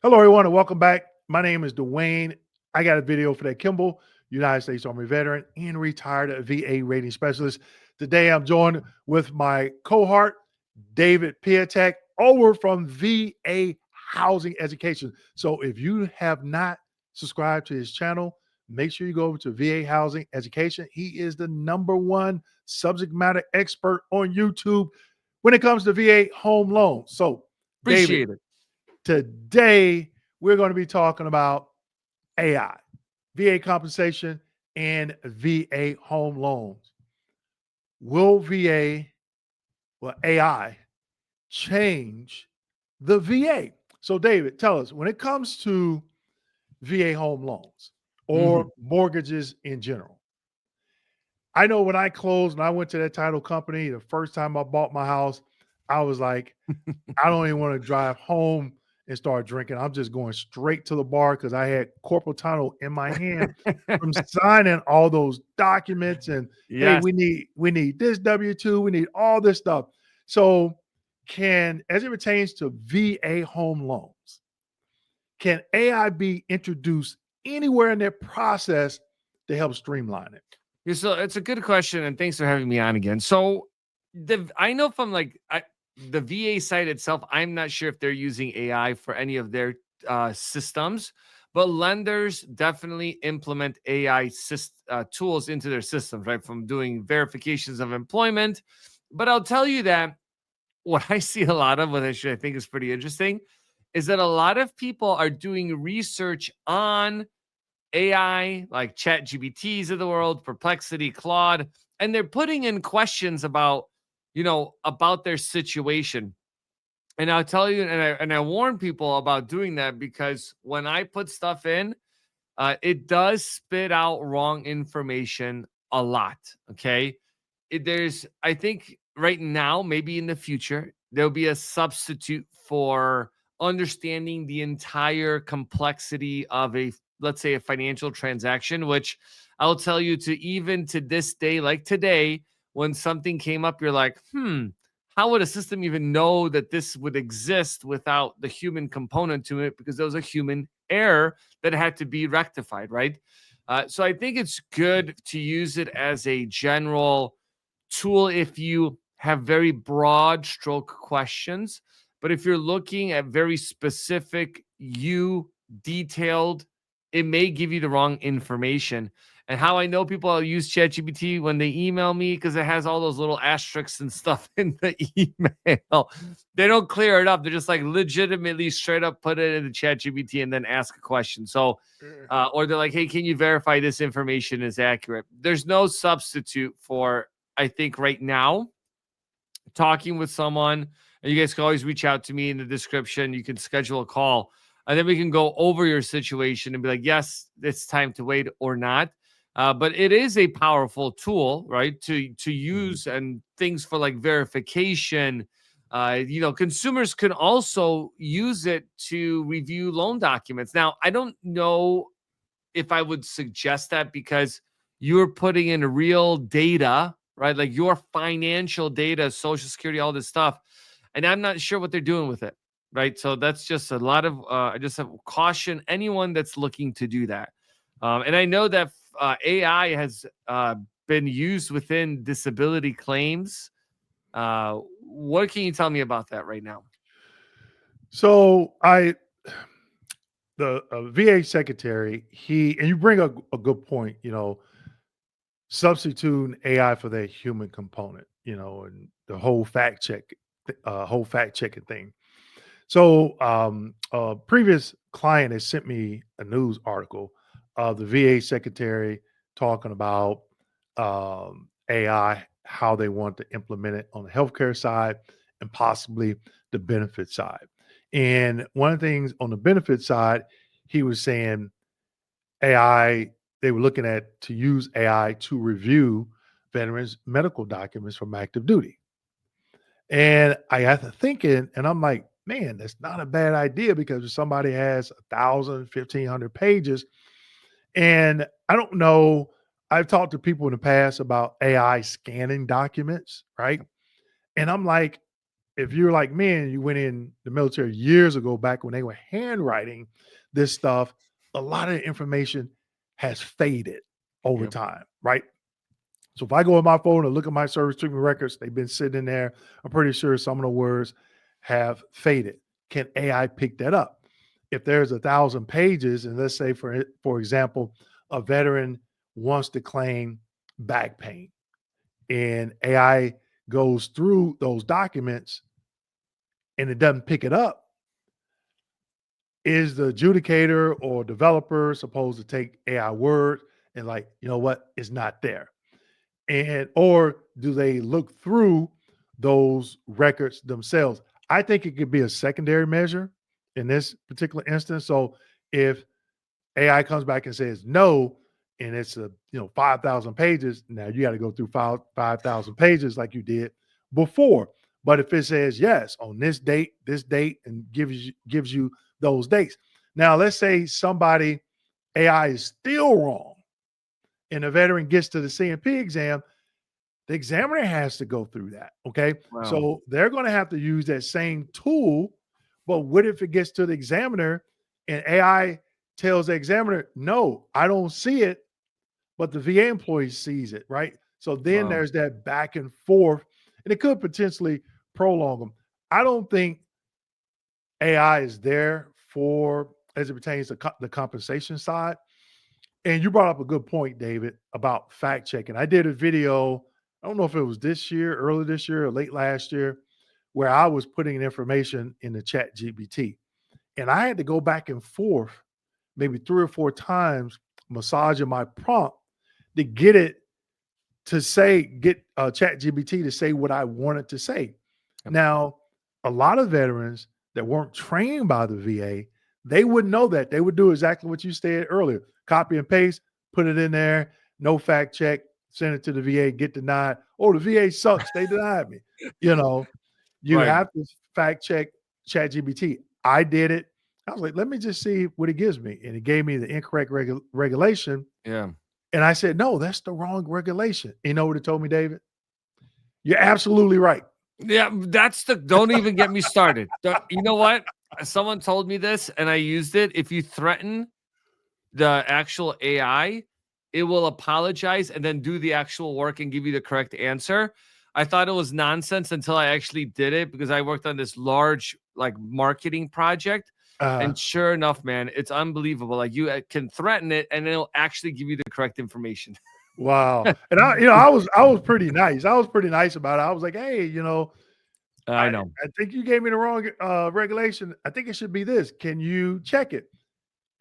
Hello, everyone, and welcome back. My name is Dwayne. I got a video for that Kimball, United States Army veteran and retired VA rating specialist. Today, I'm joined with my cohort, David Piatek, over from VA Housing Education. So, if you have not subscribed to his channel, make sure you go over to VA Housing Education. He is the #1 subject matter expert on YouTube when it comes to VA home loans. So, David, Appreciate it. today, we're going to be talking about AI, VA compensation, and VA home loans. Will AI change the VA? So, David, tell us when it comes to VA home loans or Mhm. mortgages in general. I know when I closed and I went to that title company, the first time I bought my house, I was like, I don't even want to drive home and start drinking. I'm just going straight to the bar because I had corporal tunnel in my hand from signing all those documents. And hey, Yes. we need this W-2, we need all this stuff. So, as it pertains to VA home loans, can AI be introduced anywhere in that process to help streamline it? Yeah, so it's a good question, and thanks for having me on again. So, I know from the VA site itself, I'm not sure if they're using AI for any of their systems, but lenders definitely implement AI tools into their systems, right? From doing verifications of employment. But I'll tell you that what I see a lot of, what I think is pretty interesting, is that a lot of people are doing research on AI, like Chat GBTs of the world, Perplexity, Claude, and they're putting in questions about their situation. And I'll tell you, and I warn people about doing that because when I put stuff in, it does spit out wrong information a lot. Okay, I think right now, maybe in the future, there'll be a substitute for understanding the entire complexity of let's say, a financial transaction, which I'll tell you even to this day, like today, when something came up, you're like, how would a system even know that this would exist without the human component to it? Because there was a human error that had to be rectified, right? So I think it's good to use it as a general tool if you have very broad stroke questions. But if you're looking at very specific, detailed, it may give you the wrong information. And how I know people use ChatGPT when they email me, because it has all those little asterisks and stuff in the email. They don't clear it up. They're just like legitimately straight up put it into ChatGPT and then ask a question. So, or they're like, hey, can you verify this information is accurate? There's no substitute for, I think, right now, talking with someone. And you guys can always reach out to me in the description. You can schedule a call, and then we can go over your situation and be like, yes, it's time to wait or not. But it is a powerful tool, right? To use, and things for like verification. Consumers can also use it to review loan documents. Now, I don't know if I would suggest that, because you're putting in real data, right? Like your financial data, social security, all this stuff. And I'm not sure what they're doing with it, right? So that's just a lot of, I just have caution anyone that's looking to do that. And I know that AI has been used within disability claims. What can you tell me about that right now? So the VA secretary, and you bring a good point, substituting AI for that human component, and the whole fact checking thing. So, a previous client has sent me a news article of the VA secretary talking about AI, how they want to implement it on the healthcare side and possibly the benefit side. And one of the things on the benefit side, he was saying AI, they were looking at to use AI to review veterans' medical documents from active duty. And I got to thinking, and I'm like, man, that's not a bad idea because if somebody has 1,000, 1,500 pages, and I don't know, I've talked to people in the past about AI scanning documents, right? And I'm like, if you're like me and you went in the military years ago, back when they were handwriting this stuff, a lot of the information has faded over Yep. time, right? So if I go on my phone and look at my service treatment records, they've been sitting in there. I'm pretty sure some of the words have faded. Can AI pick that up? If there's 1,000 pages, and let's say for example, a veteran wants to claim back pain, and AI goes through those documents and it doesn't pick it up, is the adjudicator or developer supposed to take AI word and like, you know what, it's not there? And or do they look through those records themselves? I think it could be a secondary measure in this particular instance. So if AI comes back and says no, and it's 5,000 pages, now you got to go through 5,000 pages like you did before. But if it says yes on this date, and gives you those dates. Now let's say somebody AI is still wrong, and the veteran gets to the CMP exam, the examiner has to go through that. Okay. Wow. So they're going to have to use that same tool. But what if it gets to the examiner and AI tells the examiner, no, I don't see it, but the VA employee sees it, right? So then Wow. there's that back and forth, and it could potentially prolong them. I don't think AI is there for as it pertains to the compensation side. And you brought up a good point, David, about fact checking. I did a video, I don't know if it was this year, early this year, or late last year, where I was putting information in the chat GPT. And I had to go back and forth maybe 3 or 4 times, massaging my prompt to get it to get chat GPT to say what I wanted to say. Yep. Now, a lot of veterans that weren't trained by the VA, they wouldn't know that. They would do exactly what you said earlier: copy and paste, put it in there, no fact check, send it to the VA, get denied. Oh, the VA sucks. They denied me. You know, you Right. have to fact check ChatGPT. I did it. I was like, let me just see what it gives me. And it gave me the incorrect regulation. Yeah. And I said, no, that's the wrong regulation. You know what it told me, David? You're absolutely right. Yeah, don't even get me started. You know what? Someone told me this and I used it. If you threaten the actual AI, it will apologize and then do the actual work and give you the correct answer. I thought it was nonsense until I actually did it because I worked on this large like marketing project. Uh, And sure enough, man, it's unbelievable. Like you can threaten it and it'll actually give you the correct information. wow. And I was pretty nice. I was pretty nice about it. I was like, hey, I I, know. I think you gave me the wrong regulation. I think it should be this. Can you check it?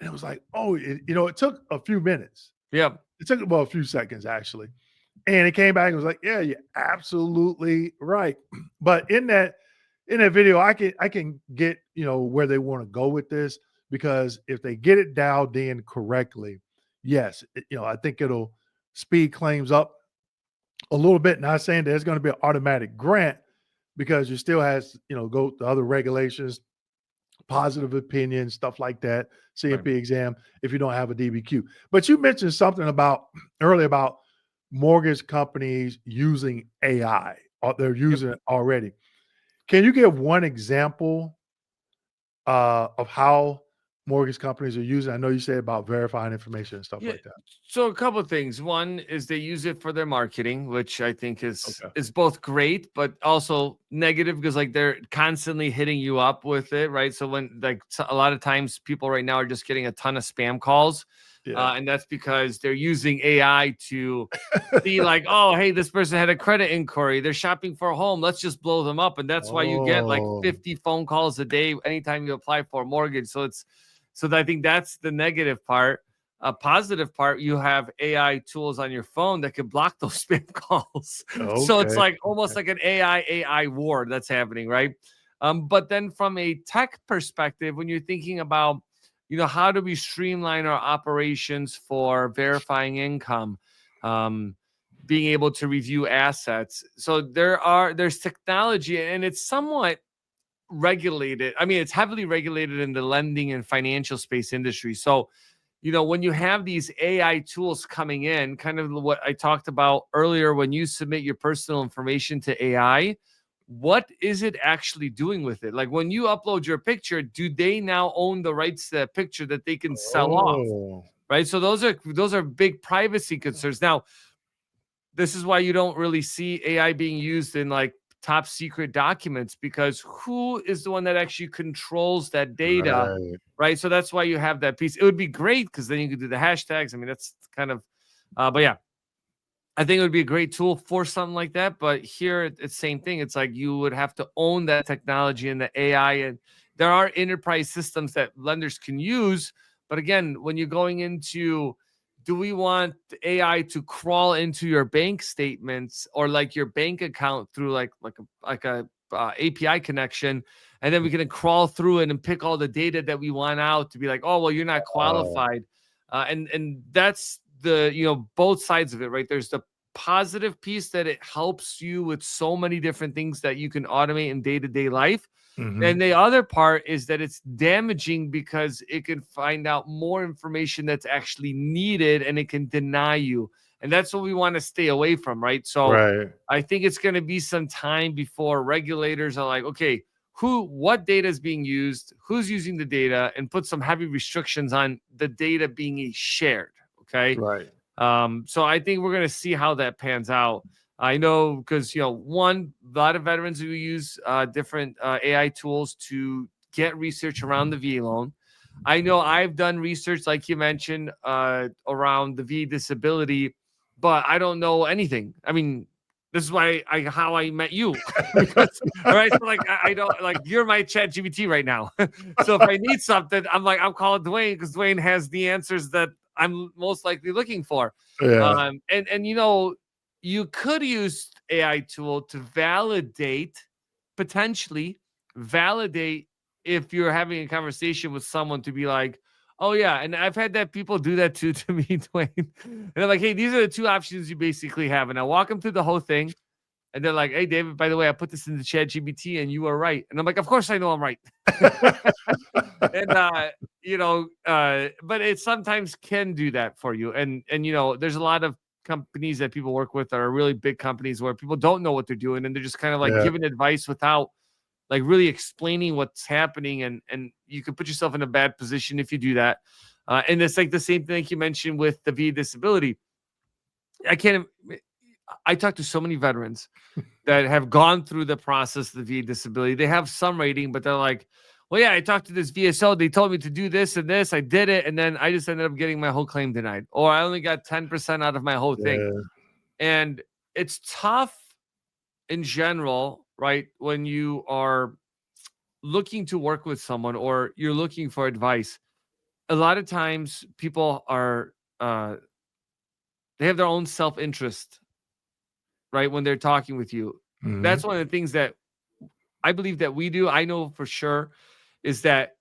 And it was like, oh, it took a few minutes. Yep. It took about a few seconds actually. And it came back and was like, yeah, you're absolutely right. But in that video, I can get, where they want to go with this, because if they get it dialed in correctly, yes, I think it'll speed claims up a little bit. Not saying that it's going to be an automatic grant, because you still has, go to other regulations, positive opinion, stuff like that, Right. CMP exam, if you don't have a DBQ. But you mentioned something about earlier about mortgage companies using AI, or they're Yep. using it already. Can you give one example of how mortgage companies are using? I know you said about verifying information and stuff Yeah. like that. So a couple of things. One is they use it for their marketing, which I think is Okay. is both great but also negative because like they're constantly hitting you up with it, right? So when a lot of times people right now are just getting a ton of spam calls, Yeah. and that's because they're using AI to see like, oh, hey, this person had a credit inquiry. They're shopping for a home. Let's just blow them up, and that's why you get like Oh, 50 phone calls a day anytime you apply for a mortgage. So I think that's the negative part. A positive part, you have AI tools on your phone that can block those spam calls. So it's okay. like almost like an AI war that's happening, right? But then from a tech perspective, when you're thinking about, how do we streamline our operations for verifying income, being able to review assets. So there's technology and it's somewhat regulated. I mean, it's heavily regulated in the lending and financial space industry. So, when you have these AI tools coming in, kind of what I talked about earlier, when you submit your personal information to AI, what is it actually doing with it? Like when you upload your picture, do they now own the rights to that picture that they can sell off? Oh, Right. So those are big privacy concerns. Now, this is why you don't really see AI being used in like top secret documents, because who is the one that actually controls that data? right. Right. So that's why you have that piece. It would be great because then you could do the hashtags. I mean, that's kind of, but yeah, I think it would be a great tool for something like that. But here it's the same thing. It's like you would have to own that technology and the AI. And there are enterprise systems that lenders can use. But again, when you're going into, do we want AI to crawl into your bank statements or like your bank account through like a API connection, and then we can crawl through it and pick all the data that we want out to be like, oh well, you're not qualified, and that's the both sides of it, right? There's the positive piece that it helps you with so many different things that you can automate in day-to-day life. Mhm. And the other part is that it's damaging because it can find out more information that's actually needed and it can deny you. And that's what we want to stay away from, right? So Right. I think it's going to be some time before regulators are like, okay, what data is being used, who's using the data, and put some heavy restrictions on the data being shared. Okay. Right. So I think we're going to see how that pans out. I know because, a lot of veterans who use different AI tools to get research around the VA loan. I know I've done research, like you mentioned, around the VA disability, but I don't know anything. I mean, this is why how I met you. Because, all right, so like I don't, like, you're my chat GBT right now. So if I need something, I'm calling Dwayne because Dwayne has the answers that I'm most likely looking for. Yeah. And you could use AI tool to potentially validate if you're having a conversation with someone, to be like, oh yeah, and I've had that people do that too to me, Dwayne. And I'm like, hey, these are the two options you basically have, and I walk them through the whole thing. And they're like, hey, David, by the way, I put this in the chat GBT and you are right. And I'm like, of course I know I'm right. And but it sometimes can do that for you. And there's a lot of companies that people work with that are really big companies where people don't know what they're doing and they're just kind of like Yeah. giving advice without like really explaining what's happening, and you can put yourself in a bad position if you do that. And it's like the same thing like you mentioned with the VA disability. I can't. I talk to so many veterans that have gone through the process of the VA disability. They have some rating, but they're like, well, yeah, I talked to this VSO. They told me to do this and this. I did it. And then I just ended up getting my whole claim denied, or I only got 10% out of my whole thing. Yeah. And it's tough in general, right? When you are looking to work with someone or you're looking for advice, a lot of times people are, they have their own self interest, right? When they're talking with you. Mhm. That's one of the things that I believe that we do, I know for sure, is that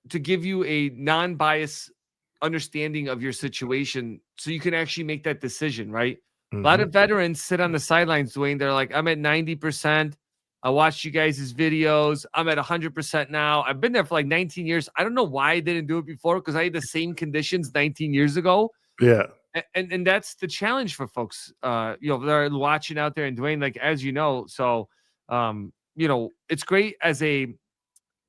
to give you a non-biased understanding of your situation so you can actually make that decision, right? A lot Mhm. of veterans sit on the sidelines, Dwayne. They're like, I'm at 90%. I watched you guys' videos. I'm at 100% now. I've been there for like 19 years. I don't know why I didn't do it before, because I had the same conditions 19 years ago. Yeah. And that's the challenge for folks, they're watching out there. And Dwayne, like, as you know, so it's great as a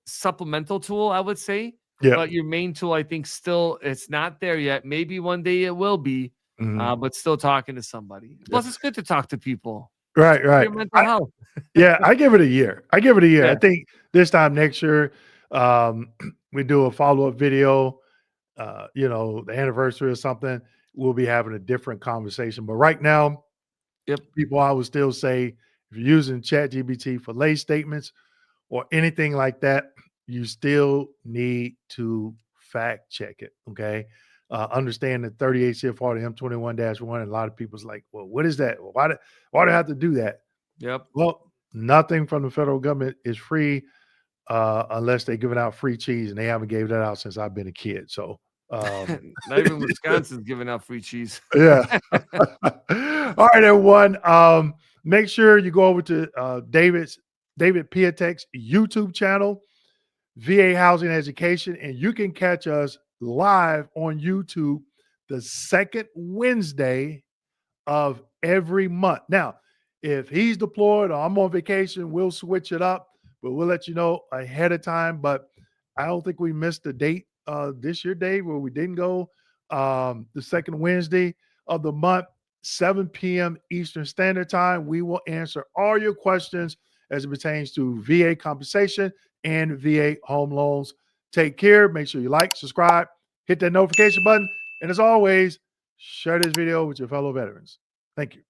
supplemental tool, I would say, Yeah. but your main tool, I think, still it's not there yet. Maybe one day it will be, Mhm. but still talking to somebody. Yeah. Plus, it's good to talk to people. Right. Right. Your mental health. Yeah, I give it a year. I give it a year. Yeah. I think this time next year, um, we do a follow-up video, the anniversary or something, we'll be having a different conversation. But right now, Yep. people, I would still say if you're using ChatGPT for lay statements or anything like that, you still need to fact check it. Okay. Understand that 38 CFR to M21-1, and a lot of people's like, well, what is that? Well, why do I have to do that? Yep. Well, nothing from the federal government is free unless they're giving out free cheese, and they haven't gave that out since I've been a kid. So, Not even Wisconsin's giving out free cheese. yeah. All right, everyone. Make sure you go over to David Piatek's YouTube channel, VA Housing Education, and you can catch us live on YouTube the second Wednesday of every month. Now, If he's deployed or I'm on vacation, we'll switch it up, but we'll let you know ahead of time. But I don't think we missed a date this year, Dave, where we didn't go. The second Wednesday of the month, 7 p.m. Eastern Standard Time. We will answer all your questions as it pertains to VA compensation and VA home loans. Take care. Make sure you like, subscribe, hit that notification button. And as always, share this video with your fellow veterans. Thank you.